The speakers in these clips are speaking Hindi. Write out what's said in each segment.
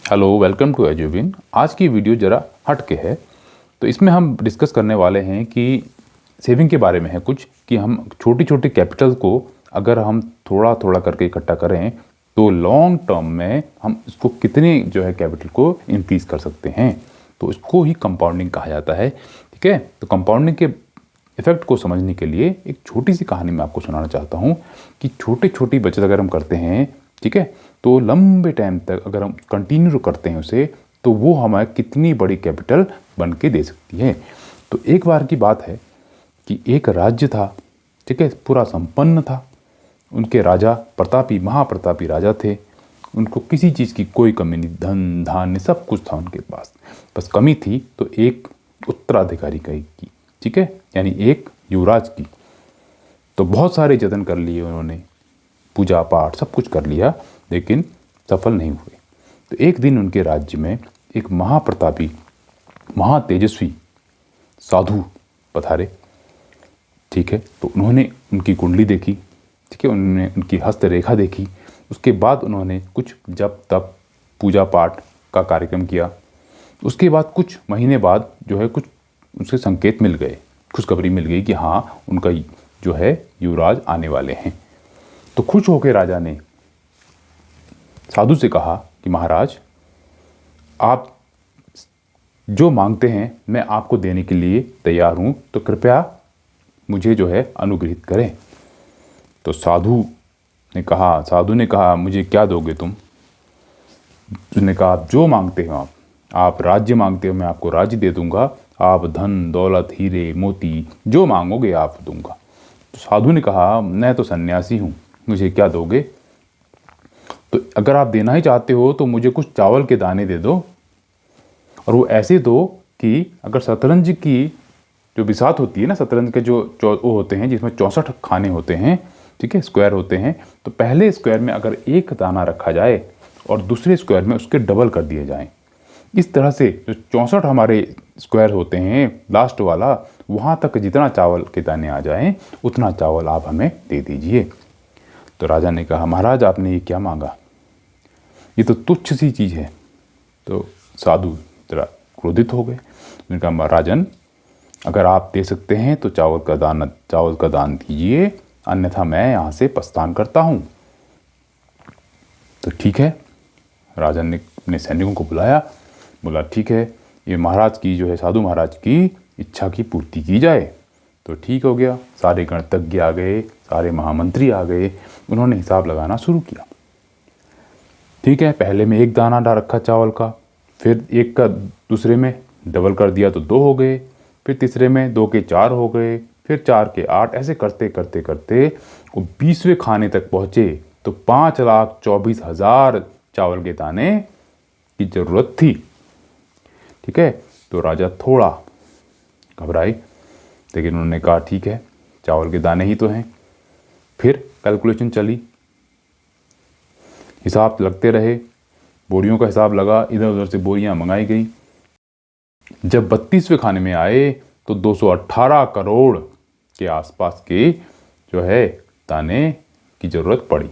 Hello, welcome to एजुविन। आज की वीडियो ज़रा हट के है। तो इसमें हम डिस्कस करने वाले हैं कि सेविंग के बारे में है कुछ, कि हम छोटी छोटी कैपिटल को अगर हम थोड़ा थोड़ा करके इकट्ठा करें तो लॉन्ग टर्म में हम इसको कितने जो है कैपिटल को इंक्रीज कर सकते हैं। तो इसको ही कंपाउंडिंग कहा जाता है। ठीक है, तो कंपाउंडिंग के इफेक्ट को समझने के लिए एक छोटी सी कहानी मैं आपको सुनाना चाहता हूँ कि छोटी छोटी बचत अगर हम करते हैं, ठीक है, तो लंबे टाइम तक अगर हम कंटिन्यू करते हैं उसे, तो वो हमें कितनी बड़ी कैपिटल बन के दे सकती है। तो एक बार की बात है कि एक राज्य था, ठीक है, पूरा संपन्न था। उनके राजा प्रतापी, महाप्रतापी राजा थे। उनको किसी चीज़ की कोई कमी नहीं, धन धान्य सब कुछ था उनके पास। बस कमी थी तो एक उत्तराधिकारी की, ठीक है, यानी एक युवराज की। तो बहुत सारे जतन कर लिए उन्होंने, पूजा पाठ सब कुछ कर लिया, लेकिन सफल नहीं हुए। तो एक दिन उनके राज्य में एक महाप्रतापी, महातेजस्वी साधु पधारे। ठीक है, तो उन्होंने उनकी कुंडली देखी, ठीक है, उन्होंने उनकी हस्तरेखा देखी। उसके बाद उन्होंने कुछ जप तप पूजा पाठ का कार्यक्रम किया। उसके बाद कुछ महीने बाद जो है कुछ उसके संकेत मिल गए, खुशखबरी मिल गई कि हाँ, उनका जो है युवराज आने वाले हैं। तो खुश होकर राजा ने साधु से कहा कि महाराज, आप जो मांगते हैं मैं आपको देने के लिए तैयार हूँ, तो कृपया मुझे जो है अनुग्रहित करें। तो साधु ने कहा मुझे क्या दोगे तुम? उसने कहा आप जो मांगते हो, आप राज्य मांगते हो मैं आपको राज्य दे दूंगा, आप धन दौलत हीरे मोती जो मांगोगे आप दूंगा। तो साधु ने कहा मैं तो सन्यासी हूँ, मुझे क्या दोगे? तो अगर आप देना ही चाहते हो तो मुझे कुछ चावल के दाने दे दो, और वो ऐसे दो कि अगर शतरंज की जो बिसात होती है ना, शतरंज के जो वो होते हैं जिसमें 64 खाने होते हैं, ठीक है, स्क्वायर होते हैं, तो पहले स्क्वायर में अगर एक दाना रखा जाए और दूसरे स्क्वायर में उसके डबल कर दिए जाएं। इस तरह से जो 64 हमारे स्क्वायर होते हैं, लास्ट वाला, वहाँ तक जितना चावल के दाने आ जाएं उतना चावल आप हमें दे दीजिए। तो राजा ने कहा महाराज आपने ये क्या मांगा, ये तो तुच्छ सी चीज़ है। तो साधु जरा क्रोधित हो गए। उन्होंने कहा राजन, अगर आप दे सकते हैं तो चावल का दान दीजिए, अन्यथा मैं यहाँ से प्रस्थान करता हूँ। तो ठीक है, राजन ने अपने सैनिकों को बुलाया, बोला ठीक है, ये महाराज की जो है साधु महाराज की इच्छा की पूर्ति की जाए। तो ठीक हो गया, सारे गणतज्ञ आ गए, सारे महामंत्री आ गए, उन्होंने हिसाब लगाना शुरू किया। ठीक है, पहले में एक दाना डाल रखा चावल का, फिर एक का दूसरे में डबल कर दिया तो 2 हो गए, फिर तीसरे में 2 के 4 हो गए, फिर 4 के 8, ऐसे करते करते करते वो 20वें खाने तक पहुँचे। तो 5,24,000 चावल के दाने की ज़रूरत थी। ठीक है, तो राजा थोड़ा घबराए, लेकिन उन्होंने कहा ठीक है, चावल के दाने ही तो हैं। फिर कैलकुलेशन चली, हिसाब लगते रहे, बोरियों का हिसाब लगा, इधर उधर से बोरियां मंगाई गई। जब 32वें खाने में आए तो 218 करोड़ के आसपास के जो है दाने की ज़रूरत पड़ी।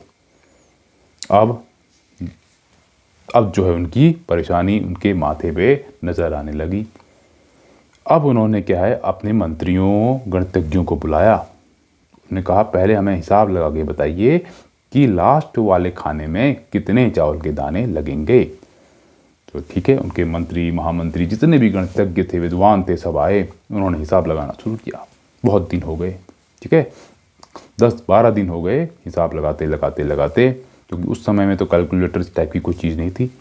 अब जो है उनकी परेशानी उनके माथे पे नज़र आने लगी। अब उन्होंने क्या है, अपने मंत्रियों गणतज्ञों को बुलाया। उन्होंने कहा पहले हमें हिसाब लगा के बताइए कि लास्ट वाले खाने में कितने चावल के दाने लगेंगे। तो ठीक है, उनके मंत्री महामंत्री जितने भी गणतज्ञ थे, विद्वान थे, सब आए, उन्होंने हिसाब लगाना शुरू किया। बहुत दिन हो गए, ठीक है, 10-12 दिन हो गए हिसाब लगाते लगाते लगाते, क्योंकि उस समय में तो कैलकुलेटर टाइप की कोई चीज़ नहीं थी।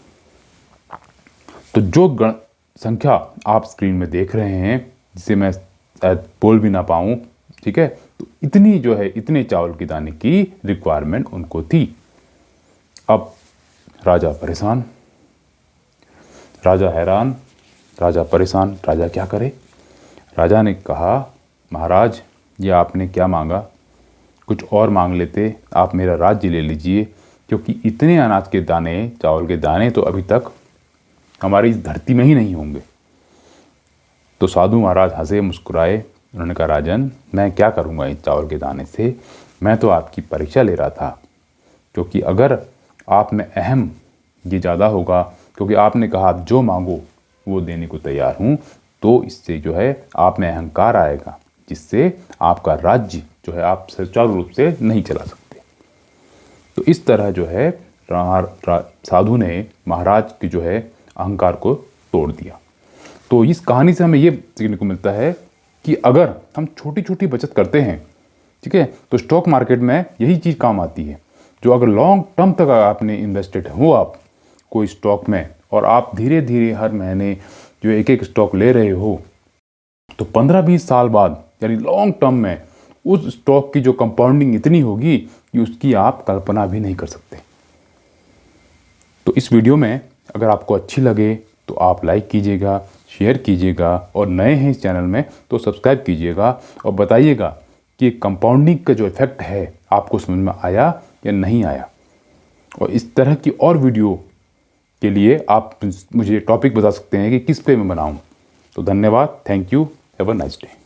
तो जो गण संख्या आप स्क्रीन में देख रहे हैं, जिसे मैं शायद बोल भी ना पाऊँ, ठीक है, तो इतनी जो है इतने चावल के दाने की रिक्वायरमेंट उनको थी। अब राजा परेशान, राजा हैरान, राजा परेशान, राजा क्या करे? राजा ने कहा महाराज, ये आपने क्या मांगा, कुछ और मांग लेते, आप मेरा राज्य ले लीजिए, क्योंकि इतने अनाज के दाने, चावल के दाने तो अभी तक हमारी इस धरती में ही नहीं होंगे। तो साधु महाराज हंसे मुस्कुराए, उन्होंने कहा राजन, मैं क्या करूँगा इस चावल के दाने से, मैं तो आपकी परीक्षा ले रहा था, क्योंकि अगर आप में अहम ये ज़्यादा होगा क्योंकि आपने कहा आप जो मांगो वो देने को तैयार हूँ, तो इससे जो है आप में अहंकार आएगा, जिससे आपका राज्य जो है आप सुचारू रूप से नहीं चला सकते। तो इस तरह जो है साधु ने महाराज की जो है अहंकार को तोड़ दिया। तो इस कहानी से हमें ये सीखने को मिलता है कि अगर हम छोटी छोटी बचत करते हैं, ठीक है, तो स्टॉक मार्केट में यही चीज़ काम आती है। जो अगर लॉन्ग टर्म तक आपने इन्वेस्टेड हो आप कोई स्टॉक में, और आप धीरे धीरे हर महीने जो एक एक स्टॉक ले रहे हो, तो 15-20 साल बाद यानी लॉन्ग टर्म में उस स्टॉक की जो कंपाउंडिंग इतनी होगी कि उसकी आप कल्पना भी नहीं कर सकते। तो इस वीडियो में अगर आपको अच्छी लगे तो आप लाइक कीजिएगा, शेयर कीजिएगा, और नए हैं इस चैनल में तो सब्सक्राइब कीजिएगा और बताइएगा कि कंपाउंडिंग का जो इफेक्ट है आपको समझ में आया या नहीं आया। और इस तरह की और वीडियो के लिए आप मुझे टॉपिक बता सकते हैं कि किस पे मैं बनाऊं। तो धन्यवाद, thank you, have a nice day.